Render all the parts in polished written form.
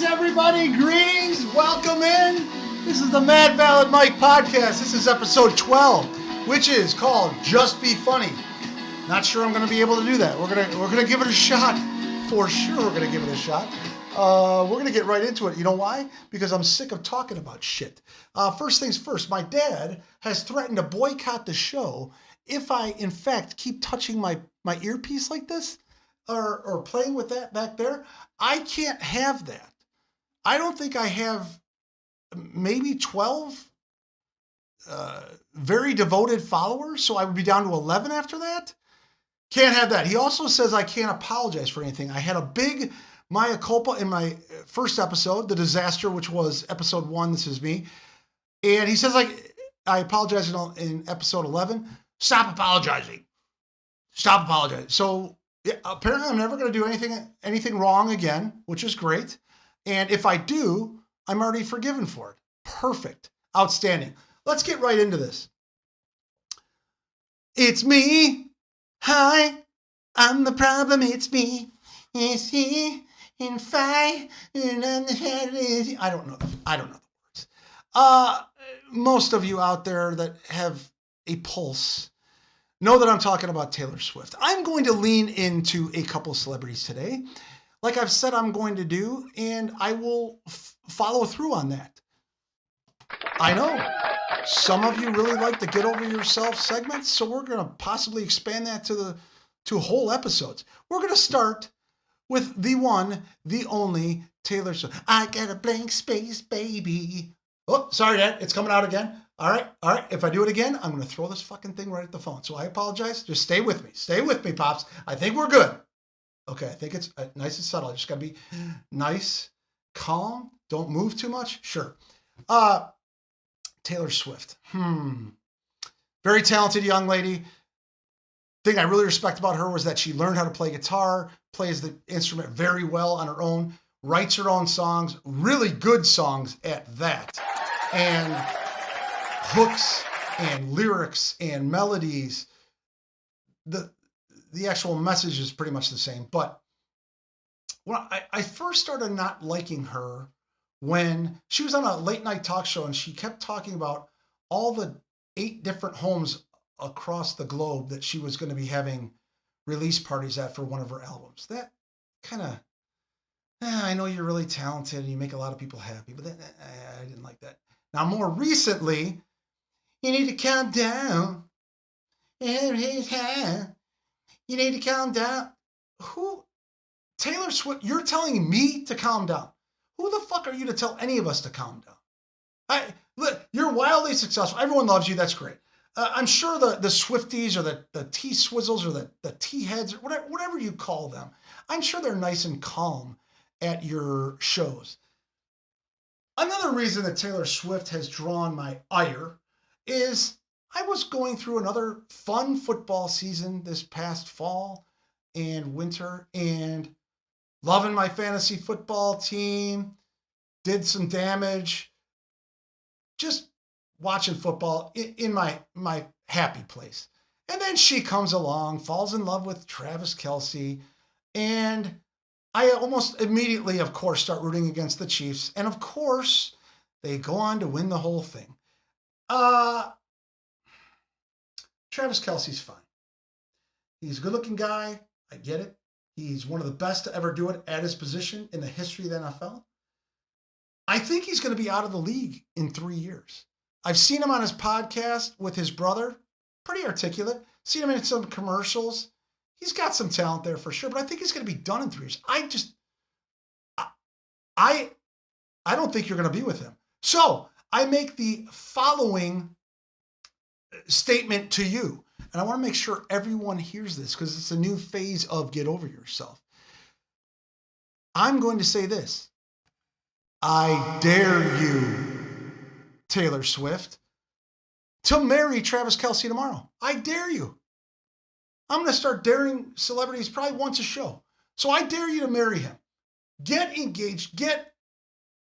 everybody. Greetings. Welcome in. This is the Mad Valid Mike podcast. This is episode 12, which is called Just Be Funny. Not sure I'm going to be able to do that. We're gonna give it a shot. For sure, we're going to give it a shot. We're going to get right into it. You know why? Because I'm sick of talking about shit. First things first, my dad has threatened to boycott the show if I, in fact, keep touching my earpiece like this or playing with that back there. I can't have that. I don't think I have maybe 12 very devoted followers, so I would be down to 11 after that. Can't have that. He also says I can't apologize for anything. I had a big mea culpa in my first episode, The Disaster, which was episode 1, This Is Me. And he says I apologize in episode 11. Stop apologizing. Stop apologizing. So yeah, apparently I'm never going to do anything wrong again, which is great. And if I do, I'm already forgiven for it. Perfect. Outstanding. Let's get right into this. It's me. Hi. I'm the problem. It's me. It's he. In five. I don't know the words. Most of you out there that have a pulse know that I'm talking about Taylor Swift. I'm going to lean into a couple celebrities today, like I've said I'm going to do, and I will follow through on that. I know some of you really like the Get Over Yourself segments, so we're going to possibly expand that to whole episodes. We're going to start with the one, the only Taylor Swift. I got a blank space, baby. Oh, sorry, Dad. It's coming out again. All right. If I do it again, I'm going to throw this fucking thing right at the phone. So I apologize. Just stay with me. Stay with me, Pops. I think we're good. Okay. I think it's nice and subtle. I just got to be nice, calm. Don't move too much. Sure. Taylor Swift. Very talented young lady. Thing I really respect about her was that she learned how to play guitar, plays the instrument very well on her own, writes her own songs, really good songs at that. And hooks and lyrics and melodies. The actual message is pretty much the same. But when I first started not liking her when she was on a late night talk show and she kept talking about all the 8 different homes across the globe that she was going to be having release parties at for one of her albums. That kind of, I know you're really talented and you make a lot of people happy, but I didn't like that. Now, more recently, you need to calm down. You need to calm down. Who? Taylor Swift, you're telling me to calm down. Who the fuck are you to tell any of us to calm down? Look, you're wildly successful. Everyone loves you. That's great. I'm sure the Swifties or the T-Swizzles or the T-Heads, or whatever you call them, I'm sure they're nice and calm at your shows. Another reason that Taylor Swift has drawn my ire is I was going through another fun football season this past fall and winter and loving my fantasy football team, did some damage, just watching football in my happy place. And then she comes along, falls in love with Travis Kelce, and I almost immediately, of course, start rooting against the Chiefs. And of course, they go on to win the whole thing. Travis Kelce's fine. He's a good-looking guy. I get it. He's one of the best to ever do it at his position in the history of the NFL. I think he's going to be out of the league in 3 years. I've seen him on his podcast with his brother. Pretty articulate. Seen him in some commercials. He's got some talent there for sure, but I think he's going to be done in 3 years. I don't think you're going to be with him. So I make the following statement to you, and I want to make sure everyone hears this because it's a new phase of Get Over Yourself. I'm going to say this. I dare you, Taylor Swift, to marry Travis Kelce tomorrow. I dare you. I'm going to start daring celebrities probably once a show. So I dare you to marry him. Get engaged. Get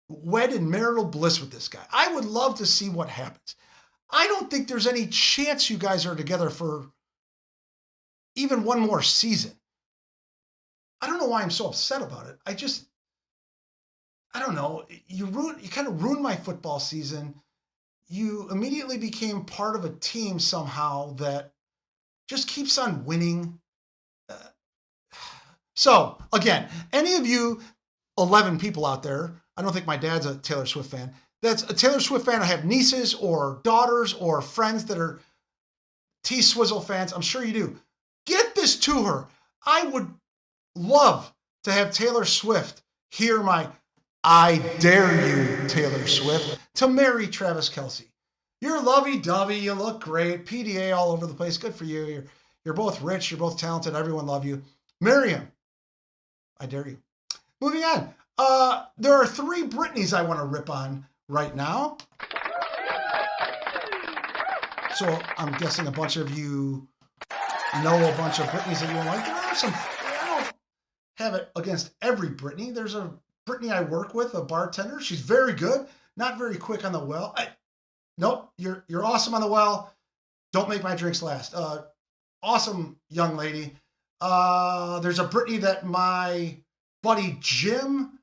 wed in marital bliss with this guy. I would love to see what happens. I don't think there's any chance you guys are together for even one more season. I don't know why I'm so upset about it. I don't know, you kind of ruined my football season. You immediately became part of a team somehow that just keeps on winning. Uh, so again, any of you 11 people out there, I don't think my dad's a Taylor Swift fan. That's a Taylor Swift fan. I have nieces or daughters or friends that are T-Swizzle fans. I'm sure you do. Get this to her. I would love to have Taylor Swift hear my I dare you, Taylor Swift, to marry Travis Kelce. You're lovey-dovey. You look great. PDA all over the place. Good for you. You're both rich. You're both talented. Everyone love you. Marry him. I dare you. Moving on. There are 3 Britneys I want to rip on right now. So I'm guessing a bunch of you know a bunch of Britneys that you don't like. There are some. I don't have it against every Britney. There's a Britney I work with, a bartender. She's very good. Not very quick on the well. Nope. You're awesome on the well. Don't make my drinks last. Awesome young lady. There's a Britney that my buddy Jim,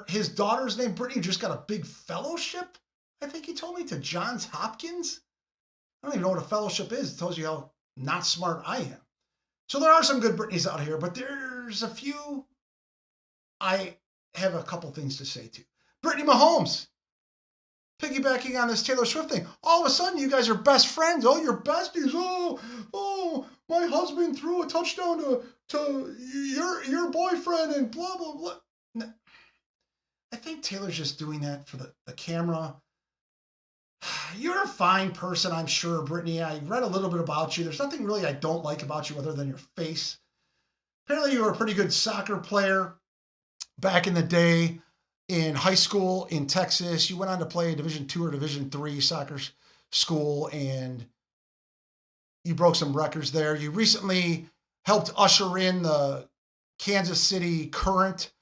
his daughter's name Brittany, just got a big fellowship, I think he told me, to Johns Hopkins. I don't even know what a fellowship is. It tells you how not smart I am. So there are some good Britneys out here, but there's a few I have a couple things to say to. Brittany Mahomes, piggybacking on this Taylor Swift thing. All of a sudden, you guys are best friends. Oh, you're besties. Oh, my husband threw a touchdown to your boyfriend and blah, blah, blah. I think Taylor's just doing that for the camera. You're a fine person, I'm sure, Brittany. I read a little bit about you. There's nothing really I don't like about you other than your face. Apparently, you were a pretty good soccer player back in the day in high school in Texas. You went on to play Division II or Division III soccer school, and you broke some records there. You recently helped usher in the Kansas City Current,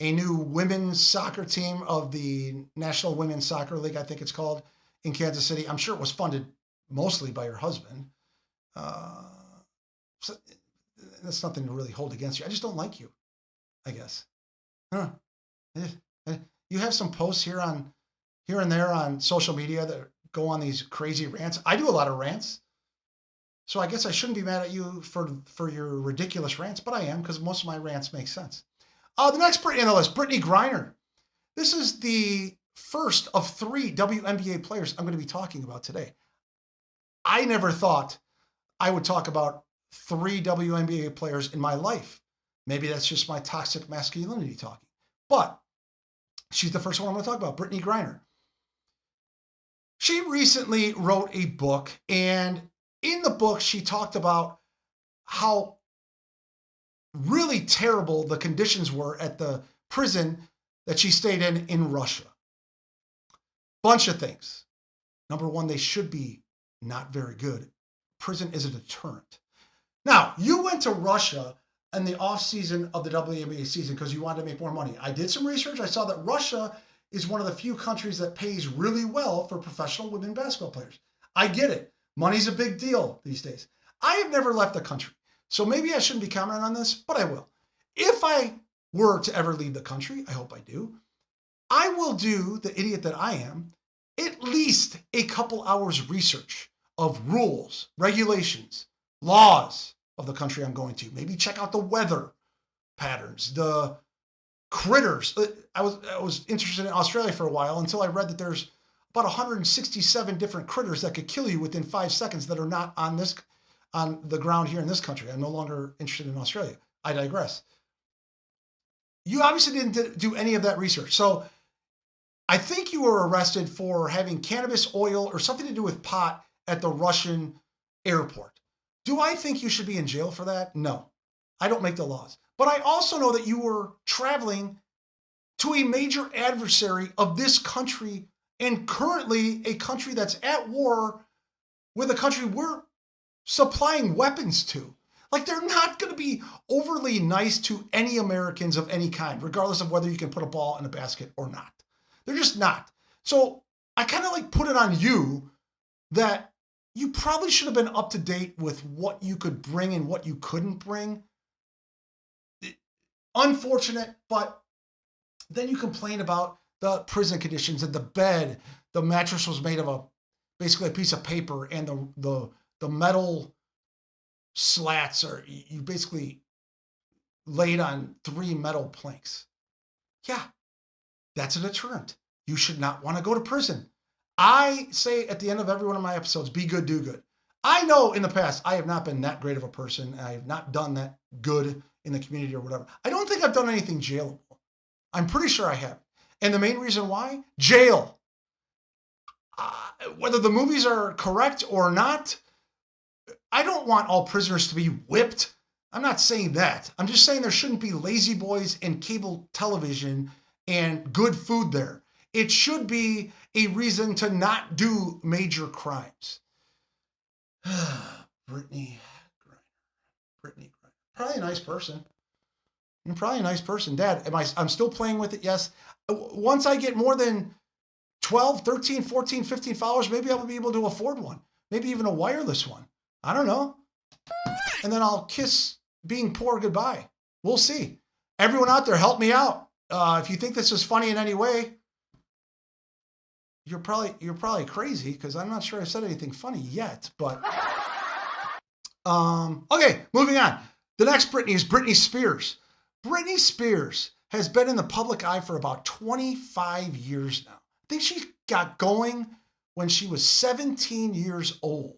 a new women's soccer team of the National Women's Soccer League, I think it's called, in Kansas City. I'm sure it was funded mostly by your husband. So that's nothing to really hold against you. I just don't like you, I guess. Huh. You have some posts here and there on social media that go on these crazy rants. I do a lot of rants. So I guess I shouldn't be mad at you for your ridiculous rants, but I am, because most of my rants make sense. The next Britney on the list, Brittney Griner. This is the first of 3 WNBA players I'm going to be talking about today. I never thought I would talk about 3 WNBA players in my life. Maybe that's just my toxic masculinity talking. But she's the first one I'm going to talk about, Brittney Griner. She recently wrote a book, and in the book, she talked about how really terrible the conditions were at the prison that she stayed in Russia. Bunch of things. Number one, they should be not very good. Prison is a deterrent. Now, you went to Russia in the off season of the WNBA season because you wanted to make more money. I did some research. I saw that Russia is one of the few countries that pays really well for professional women basketball players. I get it. Money's a big deal these days. I have never left the country, so maybe I shouldn't be commenting on this, but I will. If I were to ever leave the country, I hope I do, I will do, the idiot that I am, at least a couple hours research of rules, regulations, laws of the country I'm going to. Maybe check out the weather patterns, the critters. I was interested in Australia for a while until I read that there's about 167 different critters that could kill you within 5 seconds that are not on the ground here in this country. I'm no longer interested in Australia. I digress. You obviously didn't do any of that research. So I think you were arrested for having cannabis oil or something to do with pot at the Russian airport. Do I think you should be in jail for that? No. I don't make the laws. But I also know that you were traveling to a major adversary of this country, and currently a country that's at war with a country we're supplying weapons to. Like, they're not going to be overly nice to any Americans of any kind, regardless of whether you can put a ball in a basket or not. They're just not. So I kind of like put it on you that you probably should have been up to date with what you could bring and what you couldn't bring. Unfortunate, but Then you complain about the prison conditions and the bed. The mattress was made of basically a piece of paper, and the metal slats are you basically laid on 3 metal planks. Yeah, that's a deterrent. You should not want to go to prison. I say at the end of every one of my episodes, be good, do good. I know in the past I have not been that great of a person. I have not done that good in the community or whatever. I don't think I've done anything jailable. I'm pretty sure I have. And the main reason why? Jail. Whether the movies are correct or not, I don't want all prisoners to be whipped. I'm not saying that. I'm just saying there shouldn't be lazy boys and cable television and good food there. It should be a reason to not do major crimes. Britney Griner. Probably a nice person. You're probably a nice person. Dad, I'm still playing with it, yes. Once I get more than 12, 13, 14, 15 followers, maybe I'll be able to afford one. Maybe even a wireless one. I don't know. And then I'll kiss being poor goodbye. We'll see. Everyone out there, help me out. If you think this is funny in any way, you're probably crazy because I'm not sure I've said anything funny yet. But okay, moving on. The next Britney is Britney Spears. Britney Spears has been in the public eye for about 25 years now. I think she got going when she was 17 years old,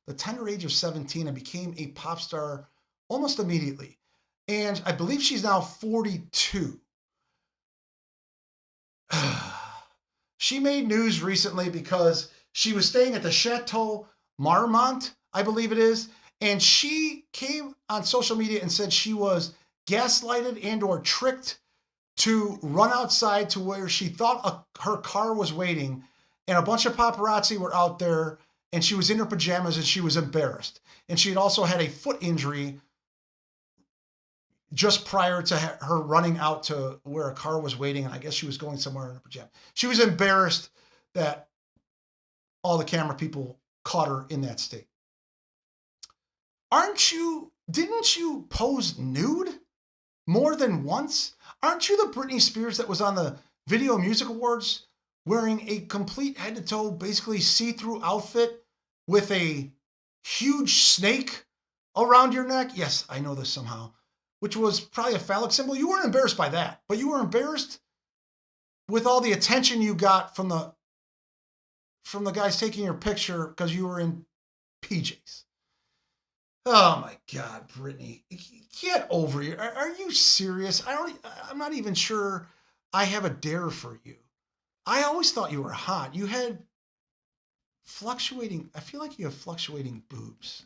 the tender age of 17, and became a pop star almost immediately. And I believe she's now 42. She made news recently because she was staying at the Chateau Marmont, I believe it is, and she came on social media and said she was gaslighted and or tricked to run outside to where she thought her car was waiting, and a bunch of paparazzi were out there, and she was in her pajamas and she was embarrassed. And she had also had a foot injury just prior to her running out to where a car was waiting, and I guess she was going somewhere in her pajamas. She was embarrassed that all the camera people caught her in that state. Didn't you pose nude more than once? Aren't you the Britney Spears that was on the Video Music Awards wearing a complete head to toe, basically see-through outfit with a huge snake around your neck? Yes, I know this somehow, which was probably a phallic symbol. You weren't embarrassed by that, but you were embarrassed with all the attention you got from the guys taking your picture because you were in PJs. Oh my God, Britney, get over here. Are you serious? I'm not even sure I have a dare for you. I always thought you were hot. You had I feel like you have fluctuating boobs.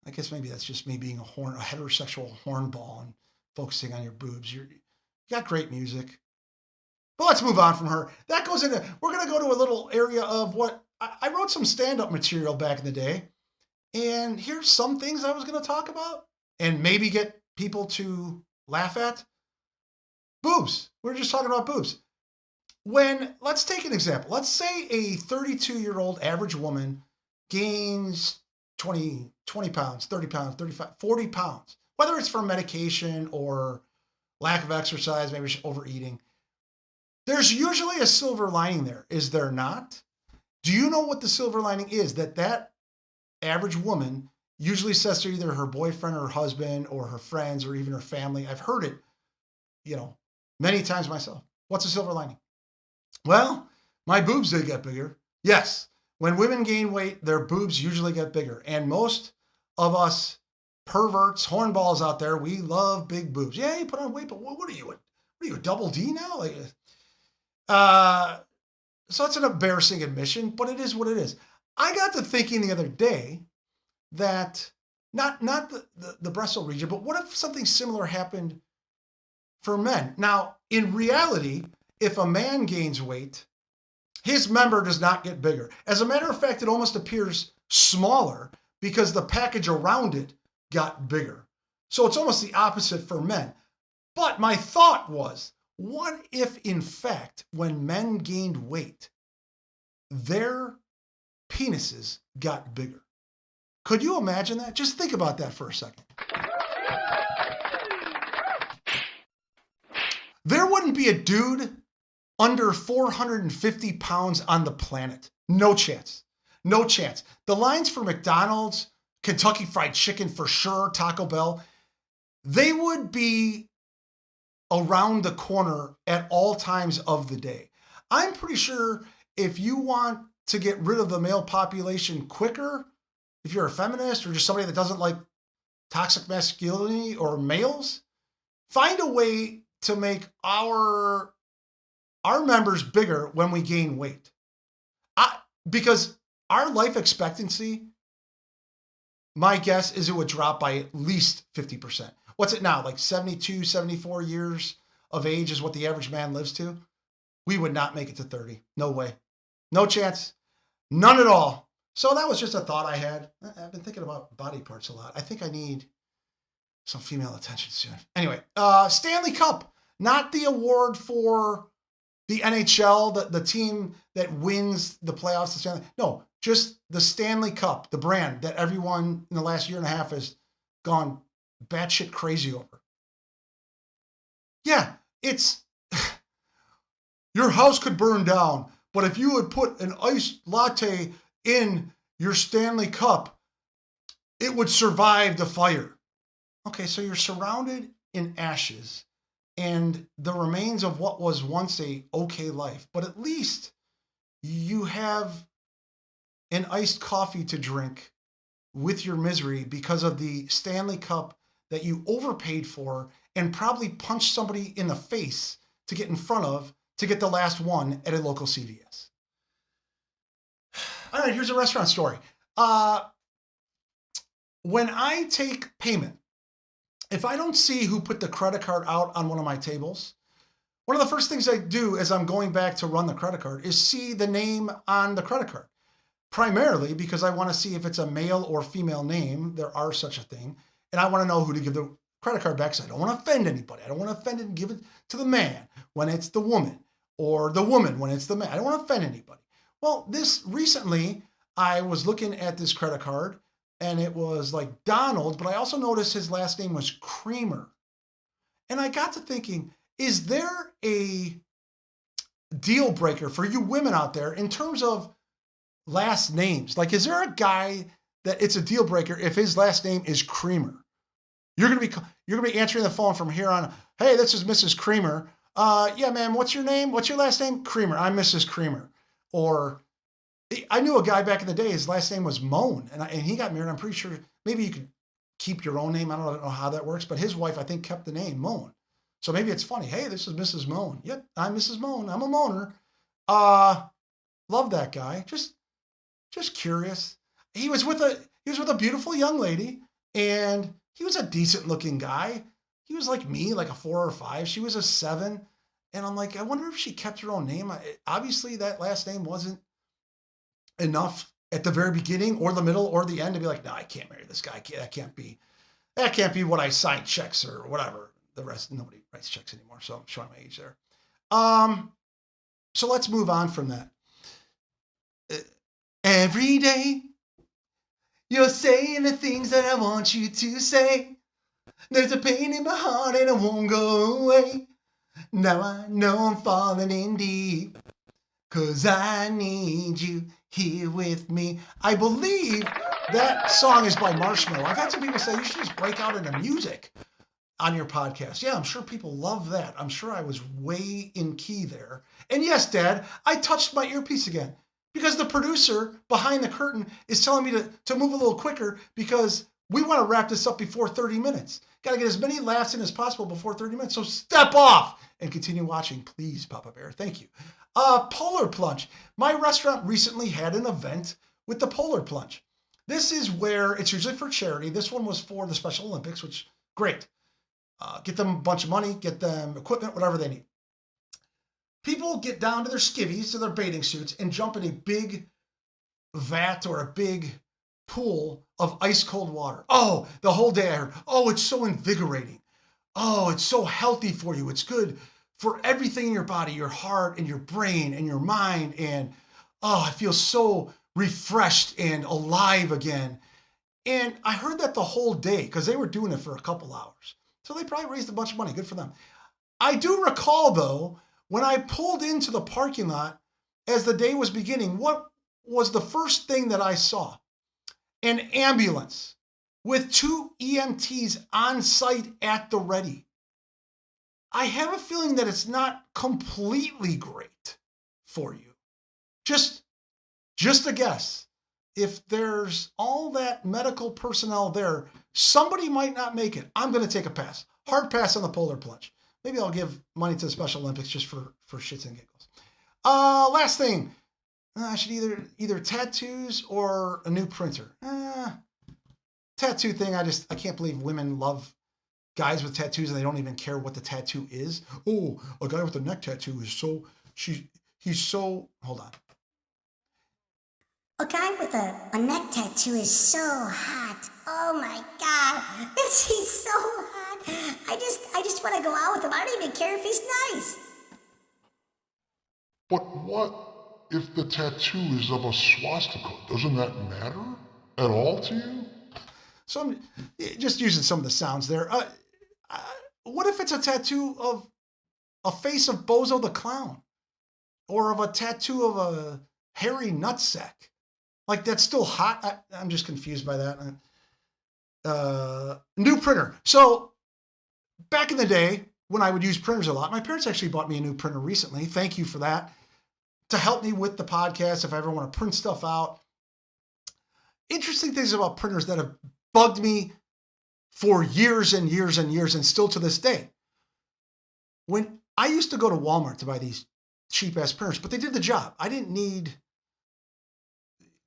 I guess maybe that's just me being a heterosexual hornball and focusing on your boobs. You got great music. But let's move on from her. That goes into, we're going to go to a little area of what, I wrote some stand-up material back in the day. And here's some things I was going to talk about and maybe get people to laugh at. Boobs. We're just talking about boobs. Let's take an example. Let's say a 32-year-old average woman gains 20 pounds, 30 pounds, 35, 40 pounds, whether it's from medication or lack of exercise, maybe she's overeating. There's usually a silver lining there, is there not? Do you know what the silver lining is? That average woman usually says to either her boyfriend or her husband or her friends or even her family. I've heard it, many times myself. What's the silver lining? Well, my boobs did get bigger. Yes, when women gain weight, their boobs usually get bigger. And most of us perverts, hornballs out there, we love big boobs. Yeah, you put on weight, but what are you, a double D now? So it's an embarrassing admission, but it is what it is. I got to thinking the other day that not the breastal region, but what if something similar happened for men? Now, in reality, if a man gains weight, his member does not get bigger. As a matter of fact, it almost appears smaller because the package around it got bigger. So it's almost the opposite for men. But my thought was, what if, in fact, when men gained weight, their penises got bigger? Could you imagine that? Just think about that for a second. There wouldn't be a dude under 450 pounds on the planet. No chance. No chance. The lines for McDonald's, Kentucky Fried Chicken for sure, Taco Bell, they would be around the corner at all times of the day. I'm pretty sure if you want to get rid of the male population quicker, if you're a feminist or just somebody that doesn't like toxic masculinity or males, find a way to make our members bigger when we gain weight. Because our life expectancy, my guess is it would drop by at least 50%. What's it now? Like 72, 74 years of age is what the average man lives to. We would not make it to 30. No way. No chance. None at all. So that was just a thought I had. I've been thinking about body parts a lot. I think I need some female attention soon. Anyway, Stanley Cup, not the award for the NHL, the team that wins the playoffs. The Stanley, no, just the Stanley Cup, the brand that everyone in the last year and a half has gone batshit crazy over. Yeah, it's your house could burn down, but if you would put an iced latte in your Stanley Cup, it would survive the fire. Okay, so you're surrounded in ashes and the remains of what was once a okay life, but at least you have an iced coffee to drink with your misery because of the Stanley Cup that you overpaid for and probably punched somebody in the face to get in front of to get the last one at a local CVS. All right, here's a restaurant story. When I take payment, if I don't see who put the credit card out on one of my tables, one of the first things I do as I'm going back to run the credit card is see the name on the credit card. Primarily because I want to see if it's a male or female name. There are such a thing. And I want to know who to give the credit card back because I don't want to offend anybody. I don't want to offend it and give it to the man when it's the woman or the woman when it's the man. I don't want to offend anybody. Well, this recently, I was looking at this credit card and it was like Donald, but I also noticed his last name was Creamer. And I got to thinking, is there a deal breaker for you women out there in terms of last names? Like, is there a guy that it's a deal breaker if his last name is Creamer? You're gonna be answering the phone from here on. Hey, this is Mrs. Creamer. Yeah, ma'am. What's your name? What's your last name? Creamer. I'm Mrs. Creamer. Or I knew a guy back in the day. His last name was Moan, and he got married. I'm pretty sure maybe you could keep your own name. I don't know how that works, but his wife I think kept the name Moan. So maybe it's funny. Hey, this is Mrs. Moan. Yep, I'm Mrs. Moan. I'm a moaner. Love that guy. Just curious. He was with a beautiful young lady, and he was a decent looking guy. He was like me, like a 4 or 5. She was a 7. And I'm like, I wonder if she kept her own name. Obviously, that last name wasn't enough at the very beginning or the middle or the end to be like, no, I can't marry this guy. That can't be what I sign checks or whatever. The rest, nobody writes checks anymore. So I'm showing my age there. So let's move on from that. Every day, you're saying the things that I want you to say. There's a pain in my heart and it won't go away. Now I know I'm falling in deep, 'cause I need you here with me. I believe that song is by Marshmello. I've had some people say you should just break out into music on your podcast. Yeah, I'm sure people love that. I'm sure I was way in key there. And yes, Dad, I touched my earpiece again because the producer behind the curtain is telling me to move a little quicker because we want to wrap this up before 30 minutes. Got to get as many laughs in as possible before 30 minutes. So step off and continue watching, please, Papa Bear. Thank you. Polar Plunge. My restaurant recently had an event with the Polar Plunge. This is where it's usually for charity. This one was for the Special Olympics, which great. Get them a bunch of money, get them equipment, whatever they need. People get down to their skivvies, to their bathing suits, and jump in a big vat or a big pool of ice cold water. Oh, the whole day I heard, oh, it's so invigorating. Oh, it's so healthy for you. It's good for everything in your body, your heart and your brain and your mind. And oh, I feel so refreshed and alive again. And I heard that the whole day because they were doing it for a couple hours. So they probably raised a bunch of money. Good for them. I do recall, though, when I pulled into the parking lot as the day was beginning, what was the first thing that I saw? An ambulance with 2 EMTs on site at the ready. I have a feeling that it's not completely great for you. Just a guess. If there's all that medical personnel there, somebody might not make it. I'm going to take a pass. Hard pass on the polar plunge. Maybe I'll give money to the Special Olympics just for shits and giggles. Last thing. I should either tattoos or a new printer. Tattoo thing, I can't believe women love guys with tattoos and they don't even care what the tattoo is. Oh, a guy with a neck tattoo is he's so, hold on. A guy with a neck tattoo is so hot. Oh my God, he's so hot. I just want to go out with him. I don't even care if he's nice. But what if the tattoo is of a swastika? Doesn't that matter at all to you? So I'm just using some of the sounds there. What if it's a tattoo of a face of Bozo the Clown? Or of a tattoo of a hairy nutsack? Like, that's still hot? I'm just confused by that. New printer. So back in the day, when I would use printers a lot, my parents actually bought me a new printer recently. Thank you for that. To help me with the podcast if I ever want to print stuff out. Interesting things about printers that have bugged me for years and years and years and still to this day. When I used to go to Walmart to buy these cheap-ass printers, but they did the job. I didn't need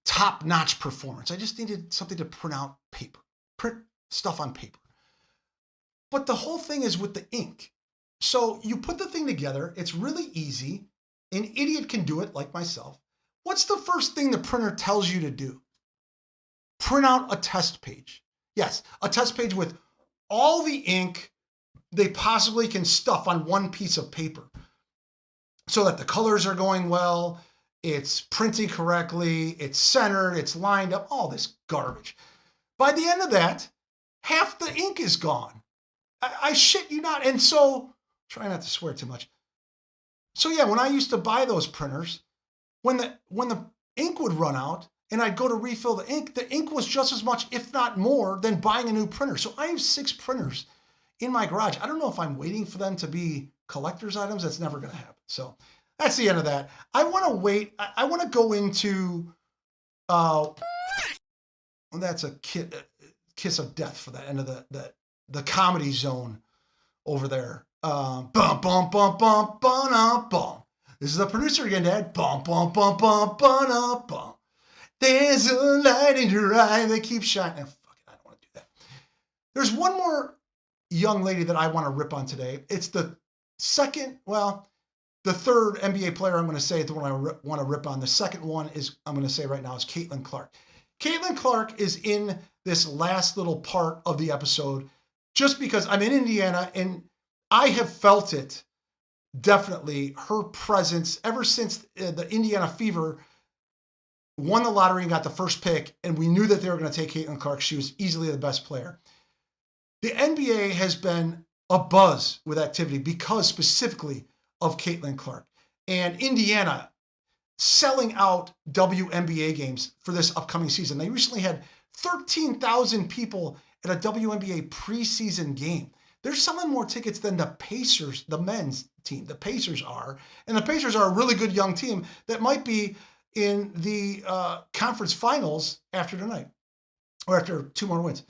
top-notch performance. I just needed something to print out paper, print stuff on paper. But the whole thing is with the ink. So you put the thing together. It's really easy. An idiot can do it, like myself. What's the first thing the printer tells you to do? Print out a test page. Yes, a test page with all the ink they possibly can stuff on one piece of paper so that the colors are going well, it's printing correctly, it's centered, it's lined up, all this garbage. By the end of that, half the ink is gone. I shit you not. And so, try not to swear too much. So yeah, when I used to buy those printers, when the ink would run out and I'd go to refill the ink was just as much, if not more, than buying a new printer. So I have 6 printers in my garage. I don't know if I'm waiting for them to be collector's items. That's never going to happen. So that's the end of that. I want to wait. I want to go into, that's a kiss of death for that end of the comedy zone over there. Bum, bum, bum, bum, bum, bum. This is the producer again, Dad. Bum, bum, bum, bum, bum, bum. There's a light in your eye that keeps shining. Fuck it, I don't want to do that. There's one more young lady that I want to rip on today. It's the third NBA player I'm going to say, the one I want to rip on. The second one is, I'm going to say right now, is Caitlin Clark. Caitlin Clark is in this last little part of the episode just because I'm in Indiana and I have felt it, definitely, her presence ever since the Indiana Fever won the lottery and got the first pick, and we knew that they were going to take Caitlin Clark. She was easily the best player. The NBA has been abuzz with activity because specifically of Caitlin Clark. And Indiana selling out WNBA games for this upcoming season. They recently had 13,000 people at a WNBA preseason game. They're selling more tickets than the Pacers, the men's team, the Pacers are. And the Pacers are a really good young team that might be in the conference finals after tonight, or after 2 more wins.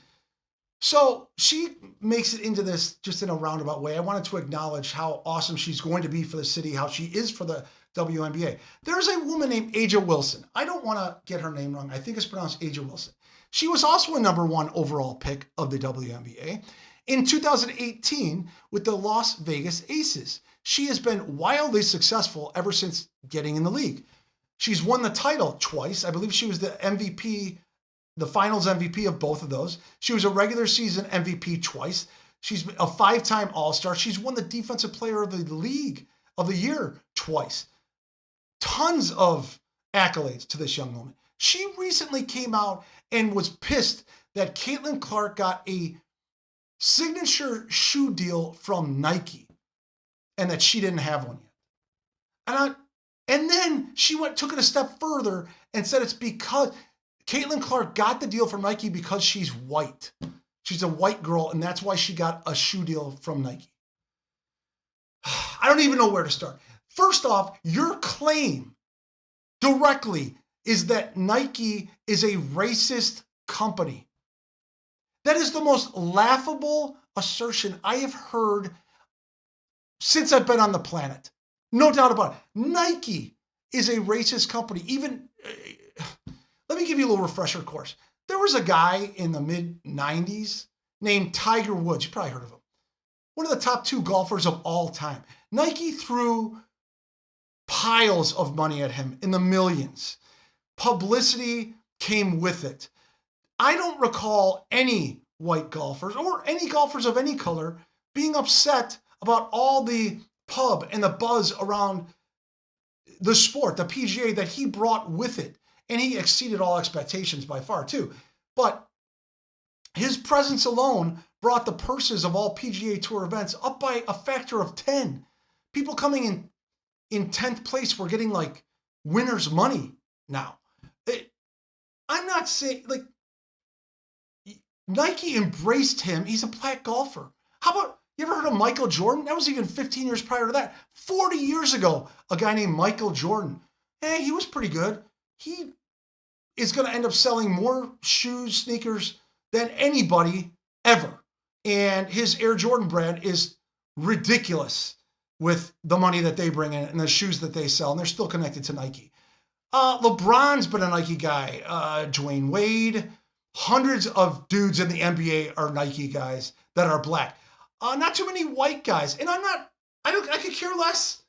So she makes it into this just in a roundabout way. I wanted to acknowledge how awesome she's going to be for the city, how she is for the WNBA. There's a woman named Aja Wilson. I don't want to get her name wrong. I think it's pronounced Aja Wilson. She was also a number 1 overall pick of the WNBA. In 2018, with the Las Vegas Aces, she has been wildly successful ever since getting in the league. She's won the title twice. I believe she was the MVP, the finals MVP of both of those. She was a regular season MVP twice. She's a 5-time All-Star. She's won the Defensive Player of the League of the Year twice. Tons of accolades to this young woman. She recently came out and was pissed that Caitlin Clark got a signature shoe deal from Nike. and that she didn't have one yet. And then she took it a step further and said it's because Caitlin Clark got the deal from Nike because she's white. She's a white girl, and that's why she got a shoe deal from Nike. I don't even know where to start. First off, your claim directly is that Nike is a racist company. That is the most laughable assertion I have heard since I've been on the planet. No doubt about it. Nike is a racist company. Even, let me give you a little refresher course. There was a guy in the mid-90s named Tiger Woods. You probably heard of him. One of the top 2 golfers of all time. Nike threw piles of money at him in the millions. Publicity came with it. I don't recall any white golfers or any golfers of any color being upset about all the pub and the buzz around the sport, the PGA, that he brought with it. And he exceeded all expectations by far too. But his presence alone brought the purses of all PGA Tour events up by a factor of 10. People coming in 10th place were getting like winner's money now. I'm not saying, like, Nike embraced him. He's a black golfer. How about, you ever heard of Michael Jordan? That was even 15 years prior to that. 40 years ago, a guy named Michael Jordan. Hey, he was pretty good. He is going to end up selling more shoes, sneakers than anybody ever. And his Air Jordan brand is ridiculous with the money that they bring in and the shoes that they sell. And they're still connected to Nike. LeBron's been a Nike guy. Dwayne Wade. Hundreds of dudes in the NBA are Nike guys that are black. Not too many white guys. And I could care less.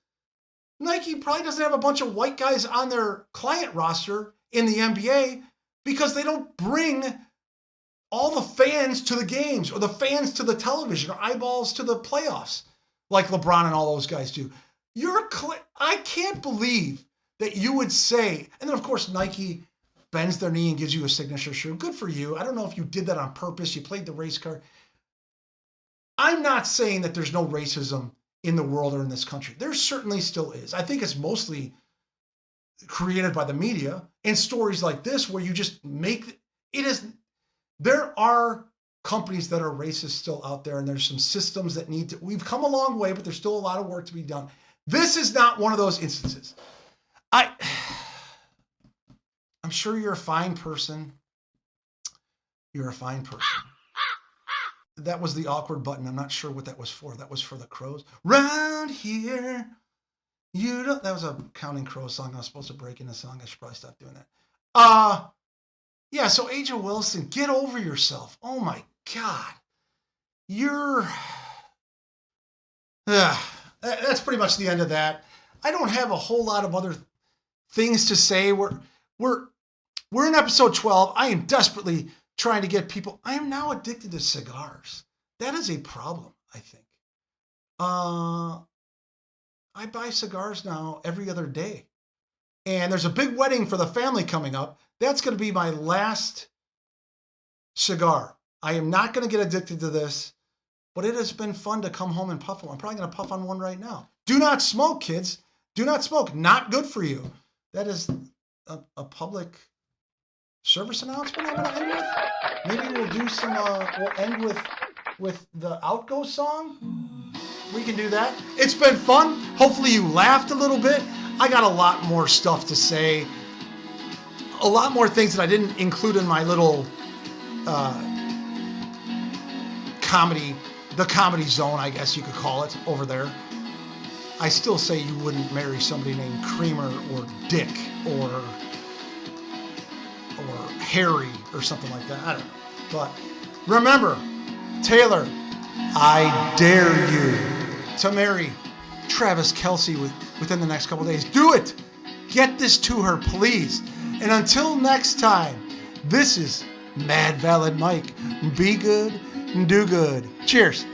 Nike probably doesn't have a bunch of white guys on their client roster in the NBA because they don't bring all the fans to the games or the fans to the television or eyeballs to the playoffs like LeBron and all those guys do. I can't believe that you would say, and then of course Nike bends their knee and gives you a signature shoe. Good for you. I don't know if you did that on purpose. You played the race card. I'm not saying that there's no racism in the world or in this country. There certainly still is. I think it's mostly created by the media and stories like this where you just make it is. There are companies that are racist still out there, and there's some systems that we've come a long way, but there's still a lot of work to be done. This is not one of those instances. I'm sure you're a fine person. You're a fine person. That was the awkward button. I'm not sure what that was for. That was for the crows. Round here, you don't. That was a Counting Crows song. I was supposed to break in a song. I should probably stop doing that. Yeah, so Aja Wilson, get over yourself. Oh my God. That's pretty much the end of that. I don't have a whole lot of other things to say. We're in episode 12. I am desperately trying to get people. I am now addicted to cigars. That is a problem, I think. I buy cigars now every other day. And there's a big wedding for the family coming up. That's going to be my last cigar. I am not going to get addicted to this, but it has been fun to come home and puff on. I'm probably going to puff on one right now. Do not smoke, kids. Do not smoke. Not good for you. That is a public service announcement I'm going to end with. Maybe we'll do some, we'll end with the Outgo song. We can do that. It's been fun. Hopefully you laughed a little bit. I got a lot more stuff to say. A lot more things that I didn't include in my little the comedy zone, I guess you could call it, over there. I still say you wouldn't marry somebody named Kramer or Dick or Harry or something like that. I don't know. But remember, Taylor, I dare you to marry Travis Kelce within the next couple days. Do it. Get this to her, please. And until next time, this is Mad Valid Mike. Be good and do good. Cheers.